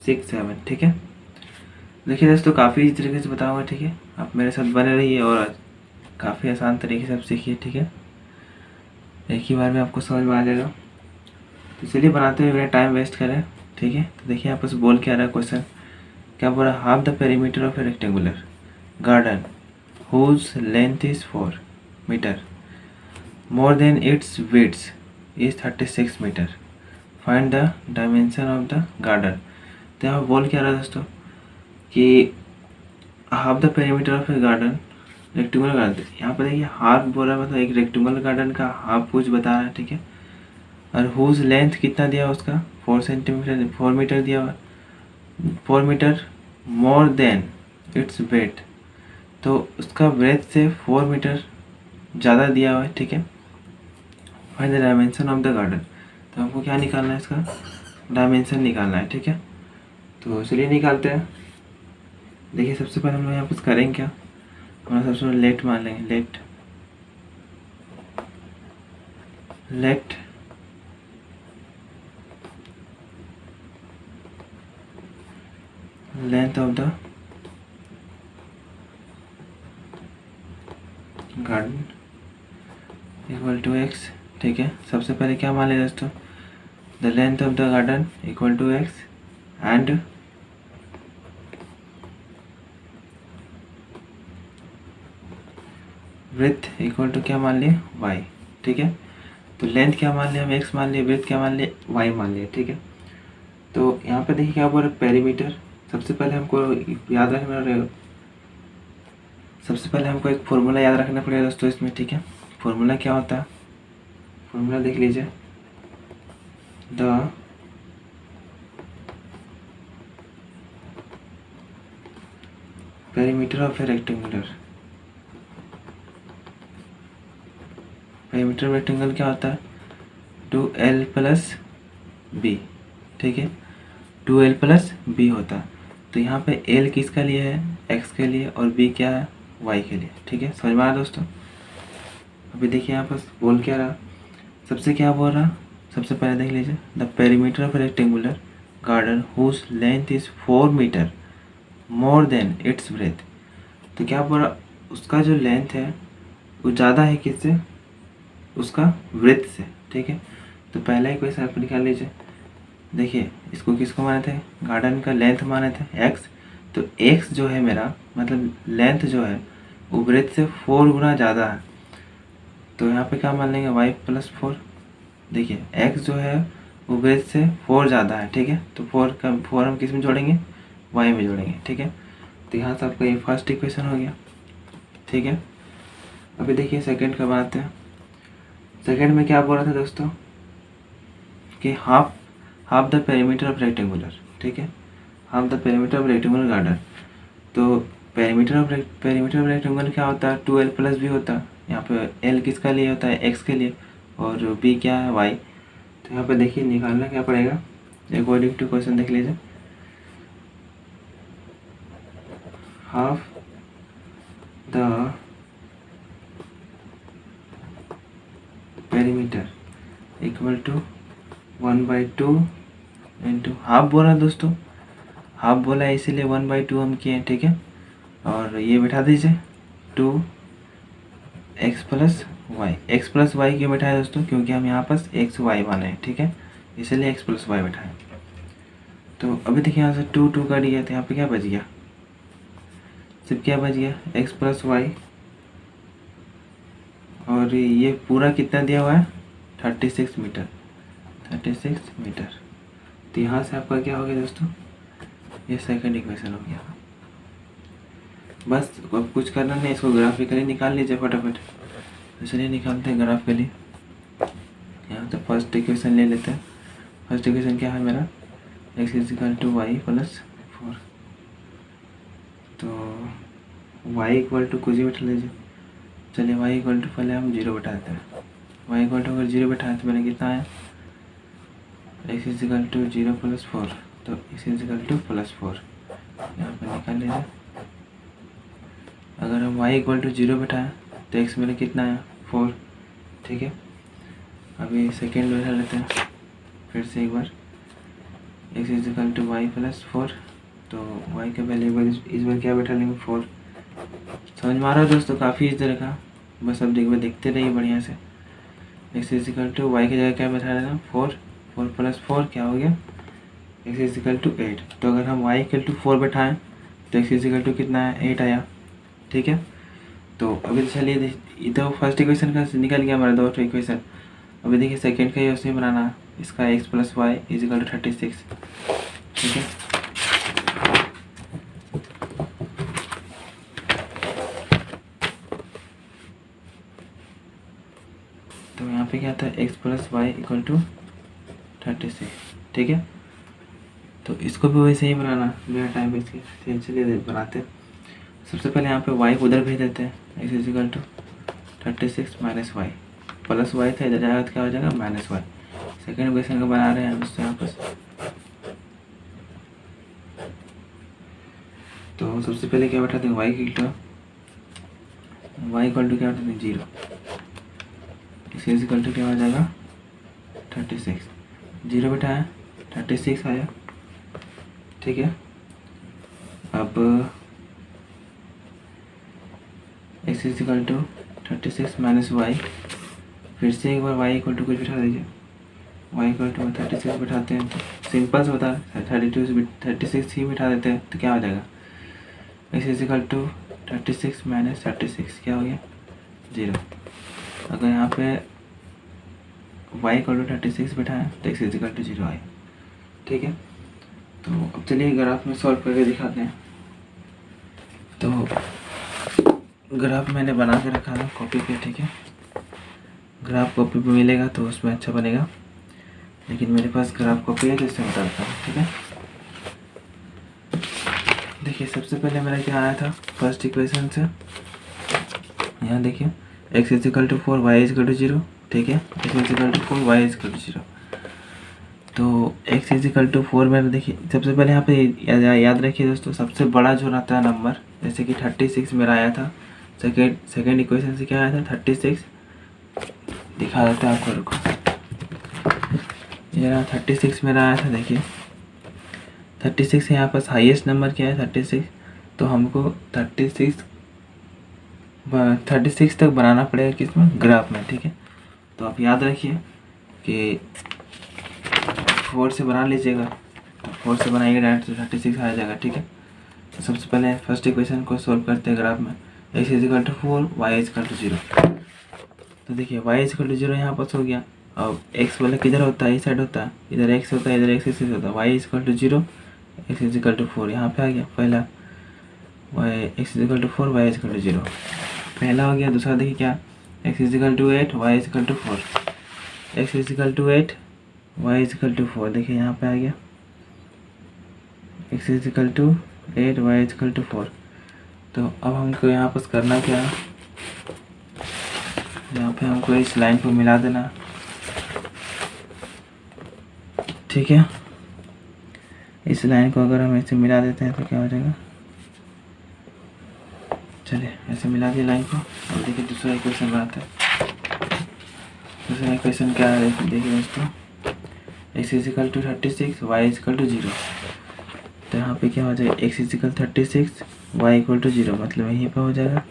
37, ठीक है। देखिए दोस्तों, काफ़ी इसी तरीके से बताऊँगा, ठीक है। आप मेरे साथ बने रहिए और काफ़ी आसान तरीके से आप सीखिए, ठीक है। एक ही बार में आपको समझ में आ जाएगा। तो चलिए बनाते हुए बिना टाइम वेस्ट करें, ठीक है। तो देखिए यहाँ पर बोल के आ रहा है क्वेश्चन, क्या बोल रहा है, half the perimeter of a rectangular garden whose length is 4 metre more than its width is 36 metre, find the dimension of the garden. तो यहाँ बोल क्या रहा है दोस्तों कि half the perimeter of a garden rectangular garden. यहाँ पर देखिए हाफ बोला मतलब एक रेक्टेंगुलर गार्डन का हाफ कुछ बता रहा है, ठीक है। और हुज लेंथ कितना दिया हुआ उसका 4 सेंटीमीटर 4 मीटर दिया हुआ, 4 metre more than its breadth, तो उसका ब्रेथ से 4 मीटर ज़्यादा दिया हुआ है, ठीक है। Find the dimension of the garden. तो हमको क्या निकालना है, इसका डायमेंशन निकालना है, ठीक है। तो चलिए निकालते हैं। देखिए सबसे पहले हम लोग यहाँ पर करेंगे क्या, हम सबसे पहले लेफ्ट मान लेंगे, let length of the garden equal to x, ठीक है। सबसे पहले क्या मान लें दोस्तों, the length of the garden equal to x and breadth equal to क्या मान लिए वाई, ठीक है। तो लेंथ क्या मान लिया हम एक्स मान लिए, ब्रेथ क्या मान लिए वाई मान लिए, ठीक है। तो यहाँ पे देखिए क्या बोल रहा है पेरीमीटर। सबसे पहले हमको याद रखना रहेगा, सबसे पहले हमको एक फॉर्मूला याद रखना पड़ेगा दोस्तों इसमें, ठीक है। फॉर्मूला क्या होता है, फॉर्मूला देख लीजिए, the perimeter of a rectangular, perimeter rectangle क्या होता है 2l प्लस बी, ठीक है। 2l प्लस बी होता है। तो यहाँ पे l किसका लिए है x के लिए और b क्या है y के लिए, ठीक है। समझ में आया दोस्तों। अभी देखिए यहाँ पर बोल क्या रहा, सबसे क्या बोल रहा, सबसे पहले देख लीजिए, the perimeter of rectangular garden whose length is 4 metre more than its breadth. तो क्या बोल रहा, उसका जो लेंथ है वो ज़्यादा है किससे, उसका ब्रेथ से, ठीक है। तो पहला इक्वेशन आप निकाल लीजिए। देखिए इसको किसको माने थे, गार्डन का लेंथ माने थे x, तो x जो है मेरा मतलब लेंथ जो है वो ब्रेथ से 4 गुना ज़्यादा है। तो यहाँ पे क्या मान लेंगे y प्लस 4। देखिए x जो है वो ब्रेथ से 4 ज़्यादा है, ठीक है। तो 4 हम किस में जोड़ेंगे, y में जोड़ेंगे, ठीक है। तो यहाँ से आपका ये फर्स्ट इक्वेशन हो गया, ठीक है। अभी देखिए सेकंड का बनाते हैं। सेकंड में क्या बोल रहा था दोस्तों कि half the perimeter of rectangular, ठीक है। Half the perimeter of rectangular garden. तो पेरीमीटर ऑफ रेक्टेंगुलर क्या होता है 2l प्लस बी होता है। यहाँ पे l किसका लिए होता है x के लिए और b क्या है y। तो यहाँ पे देखिए निकालना क्या पड़ेगा, अकॉर्डिंग टू क्वेश्चन देख लीजिए, half the perimeter equal to 1/2 into half बोला दोस्तों, हाफ बोला है इसीलिए 1/2 हम किए, ठीक है। और ये बैठा दीजिए 2x plus y, x plus y क्यों बैठाए दोस्तों, क्योंकि हम यहाँ पर एक्स वाई माने हैं, ठीक है, इसलिए x प्लस वाई बैठाए। तो अभी देखिए यहाँ से 2 कट गया, तो यहाँ पे क्या बच गया, सिर्फ क्या बच गया x प्लस वाई, और ये पूरा कितना दिया हुआ है 36 मीटर, 36 मीटर। तो यहाँ से आपका क्या हो गया दोस्तों, ये सेकंड इक्वेशन हो गया। बस अब कुछ करना नहीं, इसको ग्राफिकली निकाल लीजिए फटाफट। तो चलिए निकालते हैं ग्राफिकली। यहाँ तो फर्स्ट इक्वेशन ले लेते हैं। फर्स्ट इक्वेशन क्या है मेरा, x equal to y plus 4। तो y इक्वल टू कुछ ही बैठा लीजिए। चलिए y इक्वल टू पहले हम 0 बैठाते हैं। y इक्वल टू अगर 0 बैठाए तो मैंने कितना आया, x इक्वल टू 0 प्लस 4, तो x इक्वल टू प्लस 4 यहाँ पर निकाल लीजिए। अगर हम y इक्वल टू 0 बैठाएँ तो x मेरा कितना आया 4, ठीक है। अभी सेकेंड बैठा लेते हैं फिर से एक बार, x is equal to y plus 4। तो y का वैल्यू इस बार क्या बैठा लेंगे 4। समझ में आ रहा है दोस्तों, काफ़ी इस तरह का, बस अब देखते रहिए बढ़िया से। x is equal to y की जगह क्या बैठा लेना 4, 4 प्लस 4 क्या हो गया x इज इक्वल टू 8। तो अगर हम y इक्वल टू 4 बैठाएँ तो x इज इक्वल टू कितना है 8 आया। ठीक है, तो अभी चलिए ये तो फर्स्ट इक्वेशन का निकल गया हमारा 2 इक्वेशन। अभी देखिए सेकेंड का ही उसी बनाना है, इसका x plus y is equal to 36। ठीक है, तो यहाँ पे क्या था x plus y equal to 36। ठीक है, तो इसको भी वैसे ही बनाना बिना टाइम वेस्ट के। चलिए बनाते हैं। सबसे पहले यहाँ पे y को उधर भेज देते हैं, x is equal to 36 minus y, plus y था इधर जाएगा तो क्या हो जाएगा माइनस वाई। सेकेंड इक्वेशन को बना रहे हैं हम इससे वापस। तो सबसे पहले क्या बैठाते हैं y की इक्वल टू क्या बैठाते हैं 0, x इज इक्वल टू क्या हो जाएगा 36। 0 बैठाया 36 आया। ठीक है, अब x is equal to 36 minus y, फिर से एक बार y इक्वल टू कुछ बैठा दीजिए, y इक्वल टू 36 बैठाते हैं तो सिंपल से बता 36 ही बैठा देते हैं तो क्या हो जाएगा x is equal to 36 minus 36 क्या हो गया 0। अगर यहाँ पे y इक्वल टू 36 बैठाएं तो x इज इक्वल टू 0 आए। ठीक है, तो अब चलिए ग्राफ में सॉल्व करके दिखाते हैं। तो ग्राफ मैंने बना के रखा है कॉपी पे। ठीक है, ग्राफ कॉपी पे मिलेगा तो उसमें अच्छा बनेगा, लेकिन मेरे पास ग्राफ कॉपी है तो इससे बताता हूँ। ठीक है, देखिए सबसे पहले मेरा क्या आया था फर्स्ट इक्वेशन से, यहाँ देखिए x is equal to 4 y is equal to 0। ठीक है, x is equal to 4 y is equal to 0। तो x इज इक्वल टू 4 में देखिए सबसे पहले यहाँ पे याद रखिए दोस्तों, सबसे बड़ा जो रहता है नंबर, जैसे कि 36 मेरा आया था सेकेंड इक्वेशन से क्या आया था 36, दिखा देता है आपको, रुको ये रहा 36 मेरा आया था। देखिए 36 है यहाँ पास हाईएस्ट नंबर क्या है 36, तो हमको 36 तक बनाना पड़ेगा किसमें ग्राफ में। ठीक है, तो आप याद रखिए कि 4 से बना लीजिएगा, तो 4 से बनाइएगा डायरेक्ट तो 36 आ जाएगा। ठीक है, तो सबसे पहले फर्स्ट इक्वेशन को सोल्व करते हैं ग्राफ में, x is equal to 4 y is equal to 0। तो देखिए y इज इक्वल टू 0 यहाँ पास हो गया। अब x वाला किधर होता है, इस साइड होता है, इधर x होता है, इधर x होता है, y is equal to 0 x is equal to 4 यहाँ पे आ गया पहला, x is equal to 4 y is equal to 0 पहला हो गया। दूसरा देखिए क्या x is equal to 8 y is equal to 4, x is equal to 8 y is equal to 4, देखिए यहाँ पे आ गया x is equal to 8 y is equal to 4। तो अब हमको यहाँ पर करना क्या है, यहाँ पे हमको इस लाइन को मिला देना। ठीक है, इस लाइन को अगर हम ऐसे मिला देते हैं तो क्या हो जाएगा, चलिए ऐसे मिला दिया लाइन को। और देखिए दूसरा इक्वेशन बनाते हैं। दूसरा इक्वेशन क्या है देखिए दोस्तों, x is equal to 36 y is equal to 0। तो यहाँ पे क्या हो जाएगा x is equal 36 y equal to 0, मतलब यहीं पे हो जाएगा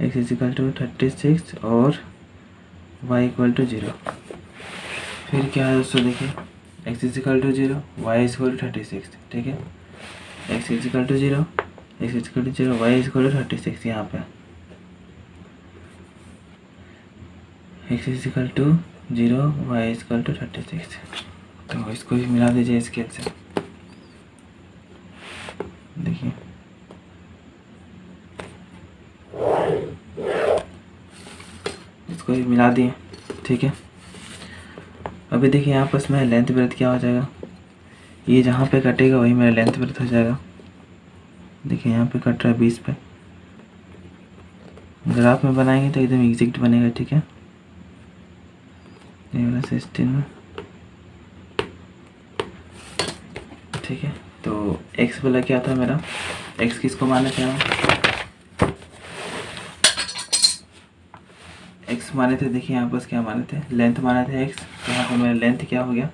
x इज इक्वल टू 36 और y इक्वल टू 0। फिर क्या है दोस्तों देखिए x is equal to 0 y is equal to 36। ठीक है, x is equal to 0 x is equal to 0 y is equal to 36, यहाँ पे x is equal to 0 y is equal to 36। तो इसको भी मिला दीजिए स्केल से, देखिए इसको भी मिला दिए। ठीक है, अभी देखिए यहाँ पर मेरा लेंथ ब्रेथ क्या हो जाएगा, ये जहाँ पे कटेगा वही मेरा लेंथ ब्रेथ हो जाएगा। देखिए यहाँ पे कट रहा है 20 पे, ग्राफ में बनाएंगे तो एकदम एग्जैक्ट बनेगा। ठीक है, ये वाला 16 में। ठीक है, तो x वाला क्या था मेरा, x किसको माने थे हम, x माने थे। देखिए यहाँ पास क्या माने थे, लेंथ माने थे x, तो यहाँ पर मेरा लेंथ क्या हो गया,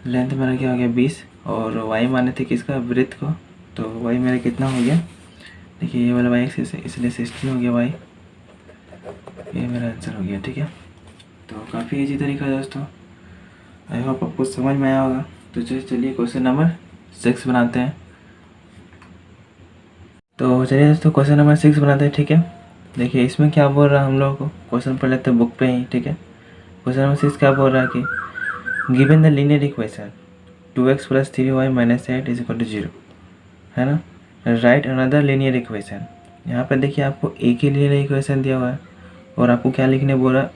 लेंथ मेरा क्या हो गया 20 और वाई माने थे किसका, वृत्त को, तो वाई मेरा कितना हो गया, देखिए ये वाला वाई एक्सिस है इसलिए 60 हो गया वाई, ये मेरा आंसर हो गया। ठीक है, तो काफ़ी इजी तरीका है दोस्तों, आई होप आपको समझ में आया होगा। तो चलिए क्वेश्चन नंबर 6 बनाते हैं। तो चलिए दोस्तों क्वेश्चन नंबर 6 बनाते हैं। ठीक है, देखिए इसमें क्या बोल रहा है हम लोगों को, क्वेश्चन पढ़ लेते हैं बुक पे ही। ठीक है, क्वेश्चन नंबर 6 क्या बोल रहा है कि given the linear equation 2x + 3y - 8 = 0, है ना, राइट अनदर लीनियर इक्वेशन। यहाँ पे देखिए आपको एक ही लीनियर इक्वेशन दिया हुआ है और आपको क्या लिखने बोल रहा है,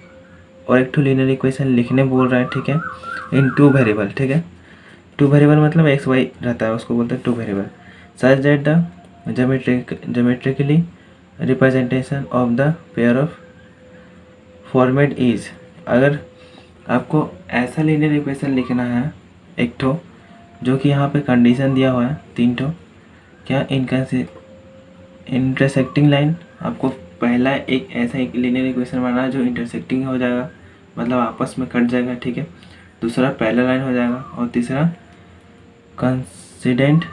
और एक टू लीनियर इक्वेशन लिखने बोल रहा है। ठीक है, इन 2 वेरिएबल। ठीक है, 2 वेरिएबल मतलब एक्स वाई रहता है, उसको बोलते हैं 2 variable. Such that the geometrically representation of the pair of format is, अगर आपको ऐसा लीनियर इक्वेशन लिखना है एक ठो, जो कि यहाँ पे कंडीशन दिया हुआ है 3 ठो, क्या इंटरसेक्टिंग लाइन, आपको पहला एक ऐसा एक लीनियर इक्वेशन बनाना है जो इंटरसेक्टिंग हो जाएगा, मतलब आपस में कट जाएगा। ठीक है, दूसरा पैरेलल लाइन हो जाएगा और तीसरा कंसिडेंट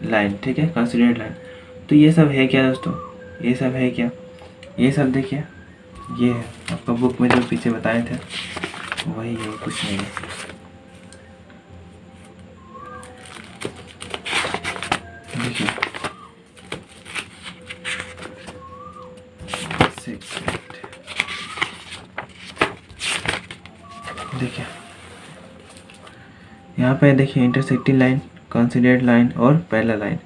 लाइन। ठीक है, कंसिडेंट लाइन। तो ये सब है क्या दोस्तों, ये सब है क्या, ये सब देखिए ये है आपका बुक में जो पीछे बताए थे वही है, कुछ नहीं है। देखिए देखिए यहाँ पे देखिए इंटरसेक्टिंग लाइन, कंसिडर्ड लाइन और पैरेलल लाइन।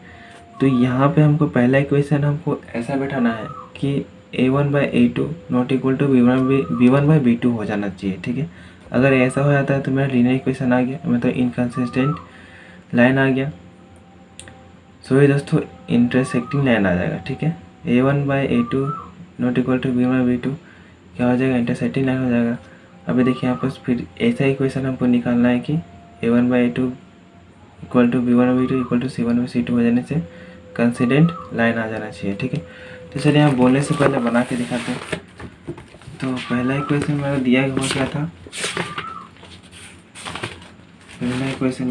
तो यहाँ पे हमको पहला इक्वेशन हमको ऐसा बैठाना है कि a1/a2 not equal to b1/b2 हो जाना चाहिए। ठीक है, अगर ऐसा हो जाता है तो मेरा लीनियर इक्वेशन आ गया, मतलब इनकंसिस्टेंट लाइन आ गया। सो ये दोस्तों इंटरसेक्टिंग लाइन आ जाएगा। ठीक है, a1/a2 not equal to b1/b2 क्या हो जाएगा, इंटरसेक्टिंग लाइन हो जाएगा। अभी देखिए यहाँ पर फिर ऐसा इक्वेशन हमको निकालना है कि a1/a2 equal to b1/b2 equal to c1/c2 हो जाने से कंसिडेंट लाइन आ जाना चाहिए। ठीक है, तो चलिए यहाँ बोलने से पहले बना के दिखाते हैं। तो पहला इक्वेशन मेरा दिया हुआ क्या था, पहला इक्वेशन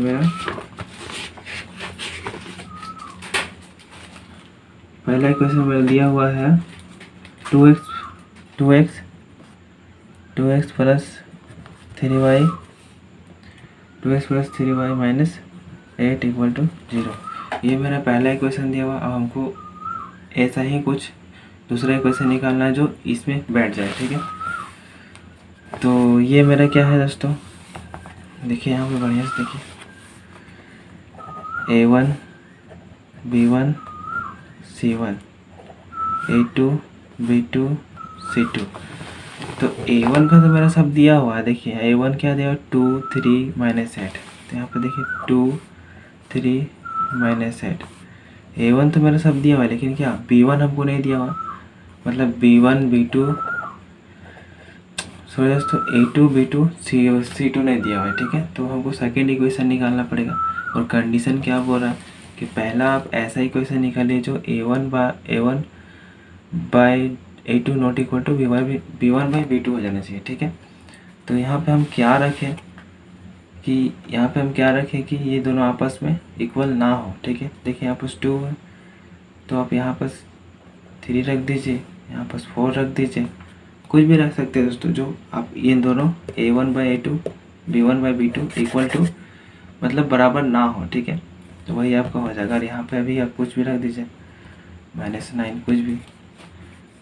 मेरा दिया हुआ है 2x + 3y - 8 = 0। ये मेरा पहला इक्वेशन दिया हुआ। अब हमको ऐसा ही कुछ दूसरा इक्वेशन निकालना है जो इसमें बैठ जाए। ठीक है, तो ये मेरा क्या है दोस्तों, देखिए यहाँ पे बढ़िया से देखिए a1 b1 c1 a2 b2 c2। तो a1 का तो मेरा सब दिया हुआ है, देखिए a1 क्या दिया हुआ 2 3 - 8। तो यहाँ पे देखिए 2 3 - 8, a1 तो मेरा सब दिया हुआ है, लेकिन क्या b1 हमको नहीं दिया हुआ, मतलब b1 b2 सॉरी दोस्तों a2 b2 c2 नहीं दिया हुआ है। ठीक है, तो हमको सेकेंड इक्वेशन निकालना पड़ेगा। और कंडीशन क्या बोल रहा है कि पहला आप ऐसा इक्वेशन निकालिए जो a1/a2 not equal to b1/b2 हो जाना चाहिए। ठीक है, तो यहाँ पे हम क्या रखें कि ये दोनों आपस में इक्वल ना हो। ठीक है, देखिए यहाँ पर 2 है तो आप यहाँ पर 3 रख दीजिए, यहाँ पर 4 रख दीजिए, कुछ भी रख सकते हैं दोस्तों, जो आप ये दोनों a1/a2 b1/b2 इक्वल टू मतलब बराबर ना हो। ठीक है, तो वही आपका हो जाएगा। और यहाँ पे अभी आप कुछ भी रख दीजिए -9 कुछ भी।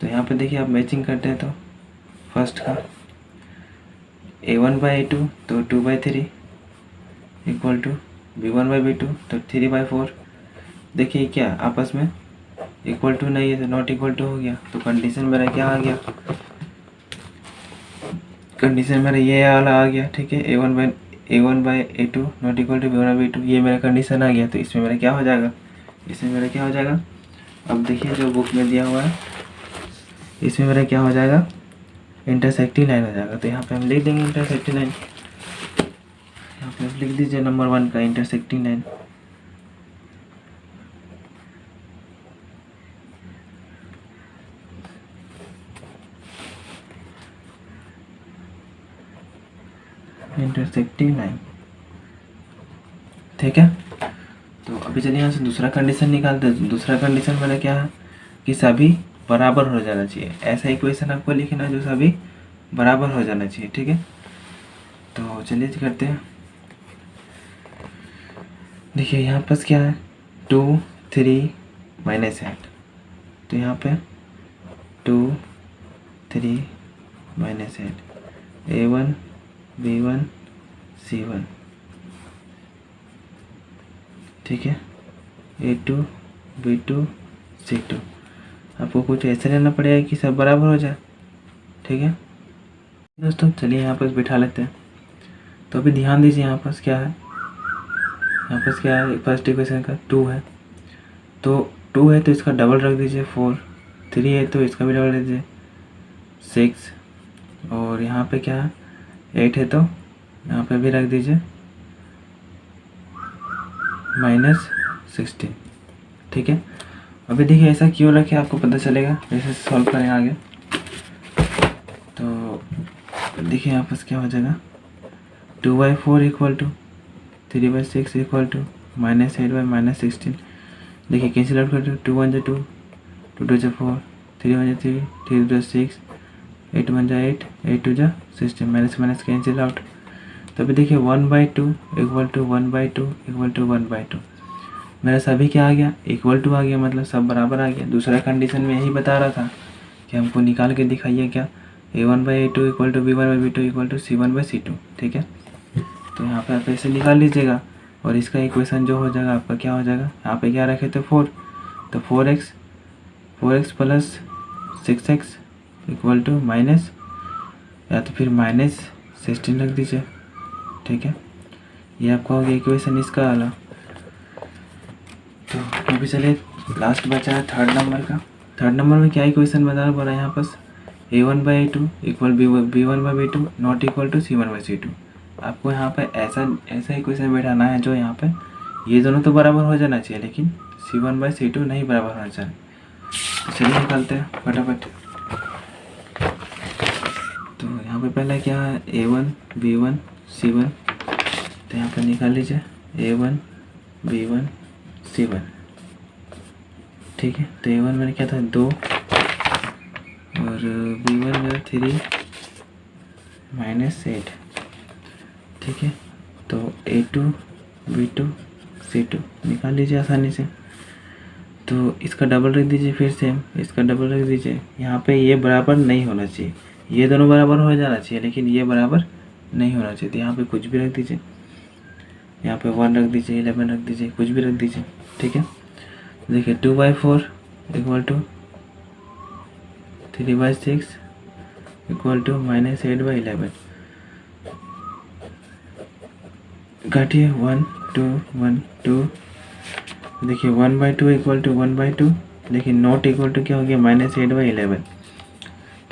तो यहाँ पे देखिए आप मैचिंग करते हैं तो फर्स्ट का a1/a2 तो 2/3 इक्वल टू b1/b2 तो 3/4। देखिए क्या आपस में इक्वल टू नहीं है तो नॉट इक्वल टू हो गया। तो कंडीशन मेरा क्या आ गया, कंडीशन मेरा ये वाला आ गया। ठीक है, a1/a2 not equal to b1/b2 ये मेरा कंडीशन आ गया। तो इसमें मेरा क्या हो जाएगा, अब देखिए जो बुक में दिया हुआ है इसमें मेरा क्या हो जाएगा, इंटरसेक्टिंग लाइन हो जाएगा। तो यहाँ पे हम लिख देंगे इंटरसेक्टिंग लाइन, यहाँ पे आप लिख दीजिए नंबर 1 का इंटरसेक्टिंग लाइन। इंटरसेक्टिंग लाइन ठीक है। तो अभी चलिए यहाँ से दूसरा कंडीशन निकालते हैं। दूसरा कंडीशन मैंने क्या है कि सभी बराबर हो जाना चाहिए। ऐसा इक्वेशन आपको लिखना है जो सभी बराबर हो जाना चाहिए, ठीक है। तो चलिए करते हैं। देखिए यहाँ पास क्या है 2 3 -8, तो यहाँ पे 2 3 -8 A1 B1 C1, ठीक है, A2 B2 C2। आपको कुछ ऐसा लेना पड़ेगा कि सब बराबर हो जाए, ठीक है दोस्तों। चलिए यहाँ पर बिठा लेते हैं। तो अभी ध्यान दीजिए यहाँ पास क्या है, यहाँ पास क्या है फर्स्ट इक्वेशन का 2 है, तो 2 है तो इसका डबल रख दीजिए 4, 3 है तो इसका भी डबल रख दीजिए 6, और यहाँ पे क्या है 8 है तो यहाँ पे भी रख दीजिए -16, ठीक है। अभी देखिए ऐसा क्यों रखे आपको पता चलेगा जैसे सॉल्व करें आगे। तो देखिए यहाँ पास क्या हो जाएगा 2/4 = 3/6 = -8/-16। देखिए कैंसिल आउट कर दो, 2 1 2, 2 2 4, 3 1 3, 3 2 6, 8 1 8, 8 2 16, माइनस माइनस कैंसिल आउट। तो अभी देखिए 1/2 = 1/2 = 1/2। मेरा सभी क्या आ गया इक्वल टू आ गया, मतलब सब बराबर आ गया। दूसरा कंडीशन में यही बता रहा था कि हमको निकाल के दिखाइए क्या A1/A2 = B1/B2 = C1/C2, ठीक है। तो यहाँ पे आप ऐसे निकाल लीजिएगा और इसका इक्वेशन जो हो जाएगा आपका क्या हो जाएगा, यहाँ पे क्या रखे थे 4, तो 4x + 6x = माइनस या तो फिर -16 रख दीजिए, ठीक है। ये आपका हो गया इक्वेशन इसका वाला। तो अभी चलिए लास्ट बचा है थर्ड नंबर का। थर्ड नंबर में क्या इक्वेशन बता रहा है यहाँ पास A1/A2 = B1/B2 not equal to C1/C2। आपको यहाँ पे ऐसा इक्वेशन बैठाना है जो यहाँ पे ये दोनों तो बराबर हो जाना चाहिए लेकिन C1/C2 नहीं बराबर होना चाहिए। तो चलिए निकालते हैं फटाफट। तो यहाँ पे पहला क्या है A1 B1 C1, तो यहाँ पे निकाल लीजिए A1 B1 C1, ठीक है। तो A1 मैंने क्या था 2 और B1 मेरा 3 -8, ठीक है। तो A2 B2 C2 निकाल लीजिए आसानी से। तो इसका डबल रख दीजिए, फिर सेम इसका डबल रख दीजिए। यहाँ पे ये बराबर नहीं होना चाहिए, ये दोनों बराबर हो जाना चाहिए लेकिन ये बराबर नहीं होना चाहिए। तो यहाँ पे कुछ भी रख दीजिए, यहाँ पे 1 रख दीजिए, 11 रख दीजिए, कुछ भी रख दीजिए, ठीक है। देखिए 2/4 = 3/6 = -8/11। घटिए 1 2 1 2। देखिए 1/2 = 1/2, लेकिन नॉट इक्वल टू क्या हो गया -8/11,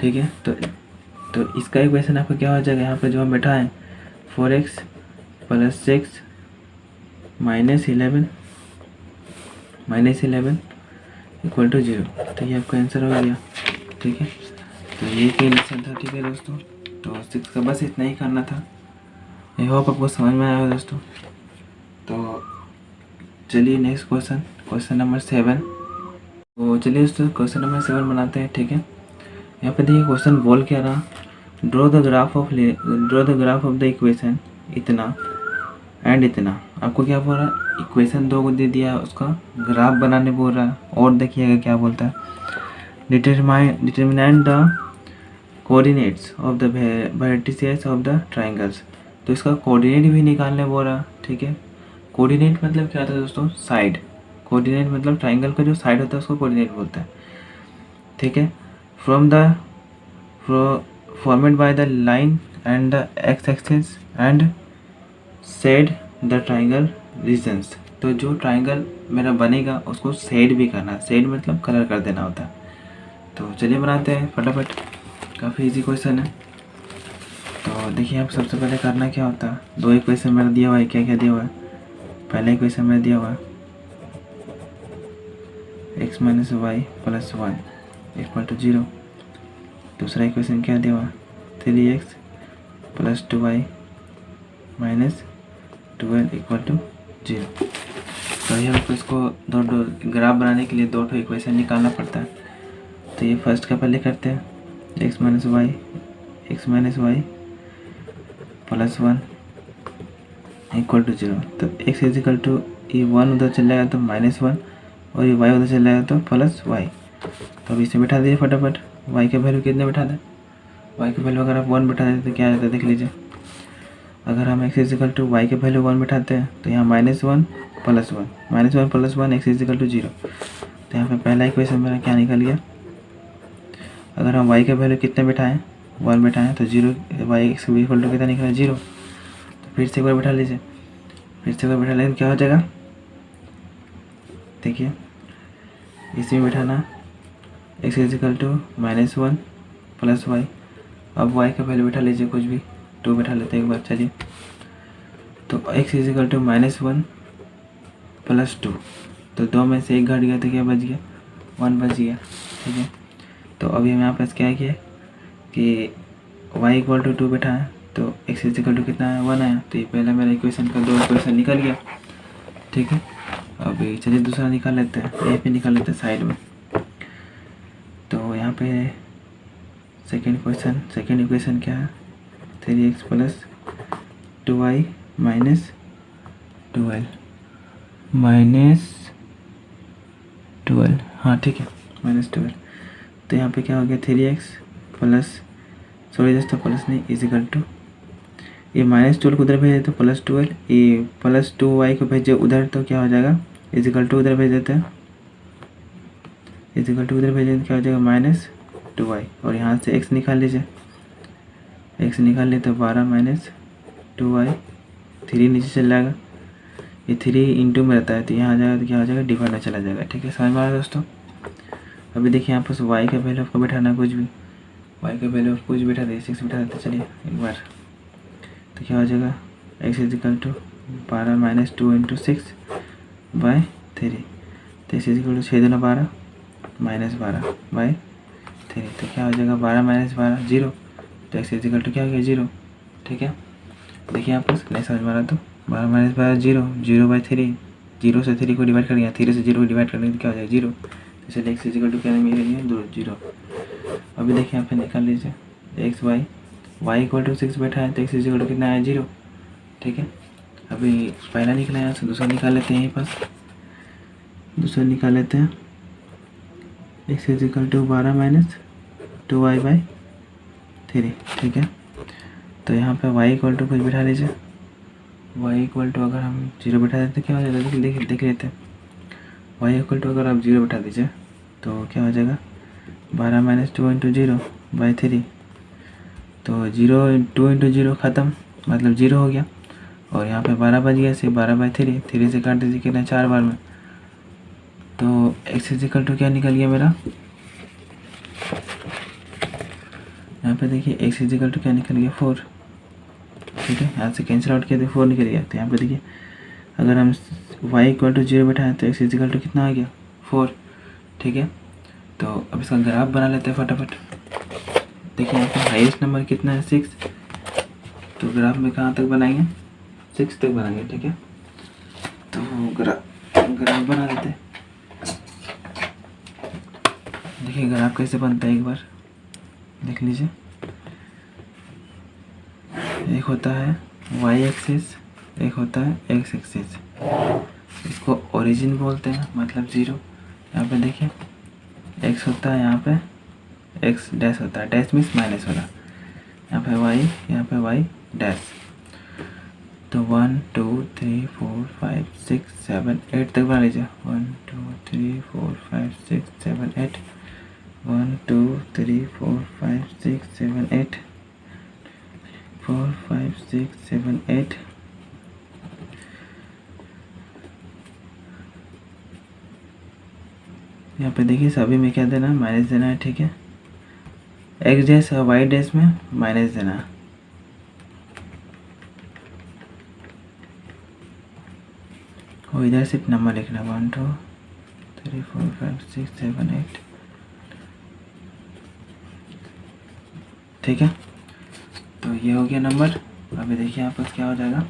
ठीक है। तो इसका इक्वेशन आपका क्या हो जाएगा, यहाँ पे जो हम बैठा है 4x + 6 -11 = 0। तो ये आपका आंसर हो गया, ठीक है। तो ये कंडीशन था, ठीक है दोस्तों। तो 6 का बस इतना ही करना था। आई होप आपको समझ में आया हो दोस्तों। तो चलिए नेक्स्ट क्वेश्चन नंबर 7। तो चलिए दोस्तों क्वेश्चन नंबर 7 बनाते हैं, ठीक है। यहाँ पे देखिए क्वेश्चन बोल क्या रहा, draw the graph of the equation इतना एंड इतना। आपको क्या बोल रहा है इक्वेशन 2 को दे दिया है, उसका ग्राफ बनाने बोल रहा है। और देखिएगा क्या बोलता है, determinate the coordinates of the vertices of the triangles. तो इसका कोऑर्डिनेट भी निकालने बोल रहा है, ठीक है। कोऑर्डिनेट मतलब क्या होता है दोस्तों, साइड। कोऑर्डिनेट मतलब ट्राइंगल का जो साइड होता है उसको कोऑर्डिनेट बोलते हैं, ठीक है। Formed by the line and the x axis and shade the triangle regions. तो जो ट्राइंगल मेरा बनेगा उसको शेड भी करना, शेड मतलब कलर कर देना होता है। तो चलिए बनाते हैं फटाफट, काफ़ी इजी क्वेश्चन है। तो देखिए आप सबसे पहले करना क्या होता है, 2 इक्वेशन मेरा दिया हुआ है। क्या क्या दिया हुआ है, पहला इक्वेशन मेरा दिया हुआ है x - y + 1 = 0। दूसरा इक्वेशन क्या दिया हुआ है 3x + 2y - 12 = 0। तो ये हमको इसको दो ग्राफ बनाने के लिए दो इक्वेशन निकालना पड़ता है। तो ये फर्स्ट का पहले करते हैं, x minus y plus 1 equal to 0। तो x इज इक्वल टू ये 1 उधर चल जाएगा तो -1 और ये y उधर चल जाएगा तो प्लस वाई। तो अब इसे बैठा दीजिए फटाफट। y के वैल्यू कितने बैठा दें? y के वैल्यू अगर आप 1 बैठा देते तो क्या आ जाता है देख लीजिए। अगर हम x is equal to y के वैल्यू 1 बैठाते हैं तो यहाँ -1 plus 1 plus 1 x is equal to 0। तो यहाँ पे पहला इक्वेशन मेरा क्या निकल गया? अगर हम y के वैल्यू कितने बैठाएं 1 बैठाएं तो 0 y x इक्वल टू कितना निकला 0। तो फिर से एक बार बैठा लीजिए, फिर से एक बार बैठा लेकिन क्या हो जाएगा देखिए, इसी में बैठाना x is equal to -1 plus y. अब y का वैल्यू बैठा लीजिए कुछ भी, 2 बैठा लेते हैं एक बार। चलिए तो x is equal to -1 plus 2। तो 2 में से 1 घट गया तो क्या बच गया? 1 बच गया। ठीक है, तो अभी हम यहाँ पास क्या किया कि y इक्वल टू 2 बैठा है तो x इज इक्वल टू कितना है 1 आया। तो ये पहला मेरा इक्वेशन का 2 इक्वेशन निकल गया। ठीक है, अभी चलिए दूसरा निकाल लेते हैं, ये पे निकाल लेते हैं साइड में। तो यहाँ पे सेकेंड इक्वेशन क्या है? 3x प्लस 2y माइनस 12 हाँ ठीक है -12। तो यहाँ पे क्या हो गया 3x प्लस सॉरी दोस्तों प्लस नहीं इजिकल टू ये -12 को उधर भेजे तो +12, ये +2y को भेजे उधर तो क्या हो जाएगा इजिकल टू उधर भेज देते हैं, इजिकल टू उधर भेजें तो क्या हो जाएगा -2y। और यहाँ से x निकाल लीजिए, x निकाल लिए तो 12 माइनस 2y, 3 नीचे चल जाएगा, ये 3 इंटू में रहता है तो यहाँ आ जाएगा तो क्या हो जाएगा डिवाइड में चला जाएगा। ठीक है, समझ में आ रहा है दोस्तों। अभी देखिए यहाँ पर y का वैल्यू आपको बैठाना कुछ भी, y का वैल्यू कुछ बैठा दे 6 बैठा देते चलिए एक बार। तो क्या हो जाएगा x is equal to 12 minus 2 into 6 by 3। तो x इज इक्वल टू 6 दूना 12 माइनस 12 बाई 3। तो क्या हो जाएगा 12 माइनस 12 0। तो x इज इक्वल टू क्या हो गया 0। ठीक है, देखिए आप नहीं समझ में आ रहा तो 12 माइनस 12 0, 0 बाई 3, 0 से 3 को डिवाइड कर दिया, 3 से 0 को डिवाइड करने तो क्या हो जाएगा 0। इसलिए x इज इक्वल टू क्या मिल रही है 0। अभी देखिए यहाँ पे निकाल लीजिए एक्स वाई इक्वल टू 6 बैठा है तो एक्स इज इक्वल टू कितना है 0। ठीक है, अभी पहला निकला है तो दूसरा निकाल लेते हैं, यहीं पास दूसरा निकाल लेते हैं। X is equal to 12 minus 2y by 3। ठीक है, तो यहाँ पे y इक्वल टू कुछ बैठा लीजिए, y इक्वल टू अगर हम 0 बैठा देते क्या हो जाएगा देख लेते हैं। y इक्वल टू अगर आप 0 बैठा दीजिए तो क्या हो जाएगा 12 माइनस 2 इंटू 0 बाई 3। तो 2 इंटू 0 ख़त्म मतलब 0 हो गया, और यहाँ पे 12 बच गया से 12 बाई 3 से काट दीजिए कितना 4 बार में। तो x इज इक्वल टू क्या निकल गया मेरा, यहाँ पे देखिए x इज इक्वल टू क्या निकल गया 4। ठीक है, यहाँ से कैंसिल आउट किया तो 4 निकल गया। तो यहाँ पे देखिए अगर हम y इक्वल टू 0 बैठाएं तो x इज इक्वल टू कितना आ गया 4। ठीक है, तो अब इसका ग्राफ बना लेते हैं फटाफट। देखिए यहाँ पे हाईएस्ट नंबर कितना है 6, तो ग्राफ में कहाँ तक बनाएंगे 6 तक बनाएंगे। ठीक है, तो ग्राफ बना लेते हैं। देखिए ग्राफ कैसे बनता है एक बार देख लीजिए। एक होता है y एक्सिस, एक होता है x एक्सिस, इसको ओरिजिन बोलते हैं मतलब 0। यहाँ पे देखिए x होता है, यहाँ पे x डैश होता है, डैश मीन्स माइनस वाला, यहाँ पे y, यहाँ पे y डैश। तो 1 2 3 4 5 6 7 8 तक बना लीजिए, 1 2 3 4 5 6 7 8, 1 2 3 4 5 6 7 8, 4 5 6 7 8। यहाँ पे देखिए सभी में क्या देना है माइनस देना है। ठीक है, एक्स डैश और वाई डैश में माइनस देना है। और इधर सिर्फ नंबर लिखना 1 2 3 4 5 6 7 8। ठीक है, तो ये हो गया नंबर। अभी देखिए यहाँ पर क्या हो जाएगा,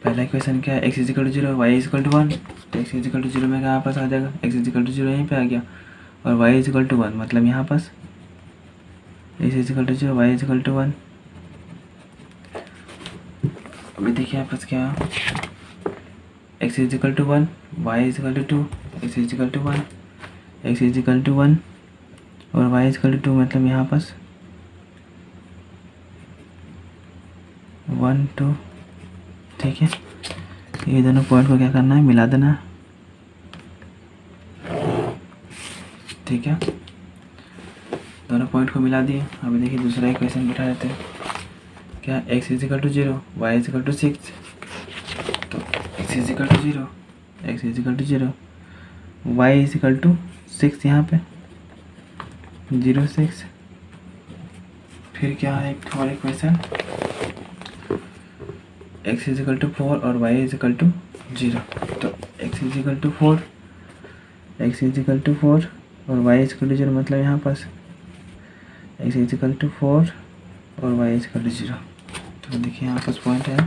पहला इक्वेशन क्या है, x is equal to zero y is equal to one. तो एक्स इजिकल टू जीरो में कहाँ पास आ जाएगा, एक्स इजिकल टू जीरो यहीं पे आ गया, और वाई इजिकल टू वन मतलब यहाँ पास x is equal to zero y is equal to one. अभी देखिए यहाँ पास क्या, x is equal to one y is equal to two, x is equal to one x is equal to one और वाई इजिकल टू टू मतलब यहाँ पास 1 2। ठीक है, ये दोनों पॉइंट को क्या करना है, मिला देना है। ठीक है, दोनों पॉइंट को मिला दिए। अभी देखिए दूसरा इक्वेशन बैठा देते हैं, क्या x is equal to zero y is equal to 6। तो x is equal to zero x is equal to zero y is equal to 6, यहाँ पे 0 6। फिर क्या है एक और इक्वेशन, एक्स इजिकल टू 4 और वाई इजिकल टू 0। तो x is equal to 4 x is equal to 4 और वाई इजिकल टू 0 मतलब यहाँ पास एक्स इजिकल टू 4 और वाई इजिकल टू 0। तो देखिए यहाँ पास पॉइंट है,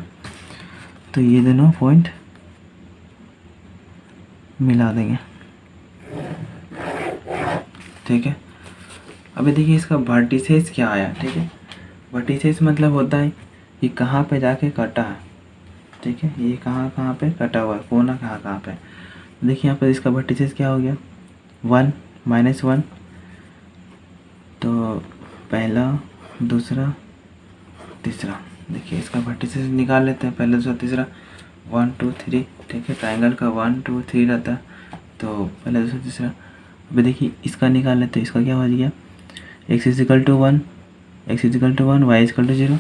तो ये दोनों पॉइंट मिला देंगे। ठीक है, अभी देखिए इसका वर्टिसेस क्या आया। ठीक है, वर्टिसेस मतलब होता है कि कहाँ पे जाके कटा है। ठीक है, ये कहाँ पे कटा हुआ है, कोना कहाँ पे। देखिए यहाँ पर इसका वर्टिसेस क्या हो गया, 1 -1। तो पहला दूसरा तीसरा, देखिए इसका वर्टिसेस निकाल लेते हैं, पहला दूसरा तीसरा 1 2 3। ठीक है, ट्रायंगल का 1 2 3 रहता है, तो पहला दूसरा तीसरा। अभी देखिए इसका निकाल लेते हैं, इसका क्या हो गया, x is equal to 1 x is equal to 1 y is equal to 0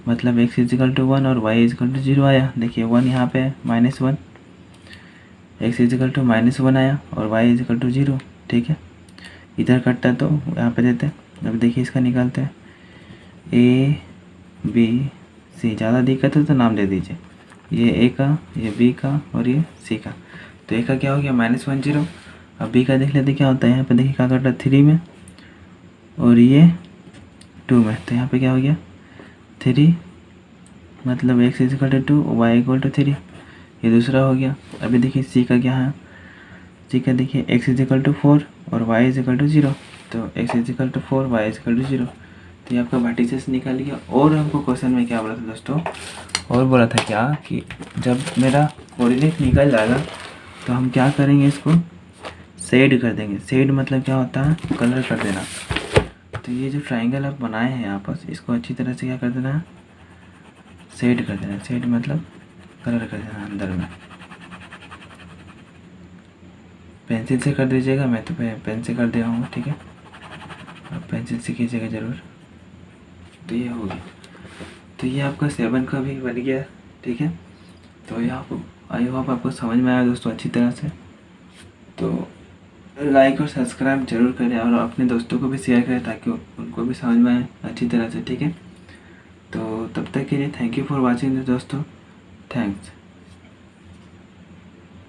मतलब एक्स इजिकल टू 1 और वाई इजिकल टू 0 आया। देखिए 1 यहाँ पे है -1, एक्स इजिकल टू -1 आया और वाई इजिकल टू 0। ठीक है, इधर कटता तो यहाँ पे देते हैं। अब देखिए इसका निकालते हैं, ए बी सी, ज़्यादा दिक्कत है तो नाम दे दीजिए, ये ए का, ये बी का और ये सी का। तो ए का क्या हो गया -1 0। अब बी का देख लेते क्या होता है, यहाँ पे देखिए क्या कटा 3 में और ये 2 में। तो यहाँ पे क्या हो गया 3 मतलब x is equal to 2 y equal to 3, ये दूसरा हो गया। अभी देखिए सी का क्या है, सी का देखिए एक्स इजिकल टू 4 और वाई इजिकल टू 0। तो x is equal to 4 y is equal to 0। तो ये आपका वर्टिसेस निकल गया। और हमको क्वेश्चन में क्या बोला था दोस्तों, और बोला था क्या कि जब मेरा कोऑर्डिनेट निकल जाएगा तो हम क्या करेंगे, इसको शेड कर देंगे। शेड मतलब क्या होता है, कलर कर देना। तो ये जो ट्रायंगल आप बनाए हैं यहाँ पर, इसको अच्छी तरह से क्या कर देना है, शेड कर देना। शेड मतलब कलर कर देना अंदर में। पेंसिल से कर दीजिएगा, मैं तो पेन से कर दे रहा हूँ। ठीक है, आप पेंसिल से कीजिएगा ज़रूर। तो ये हो गया, तो ये आपका 7 का भी बन गया। ठीक है, तो ये आपको आई होप आपको समझ में आया दोस्तों अच्छी तरह से। तो लाइक और सब्सक्राइब जरूर करें और अपने दोस्तों को भी शेयर करें ताकि उनको भी समझ में आए अच्छी तरह से। ठीक है, तो तब तक के लिए थैंक यू फॉर वॉचिंग दोस्तों, थैंक्स।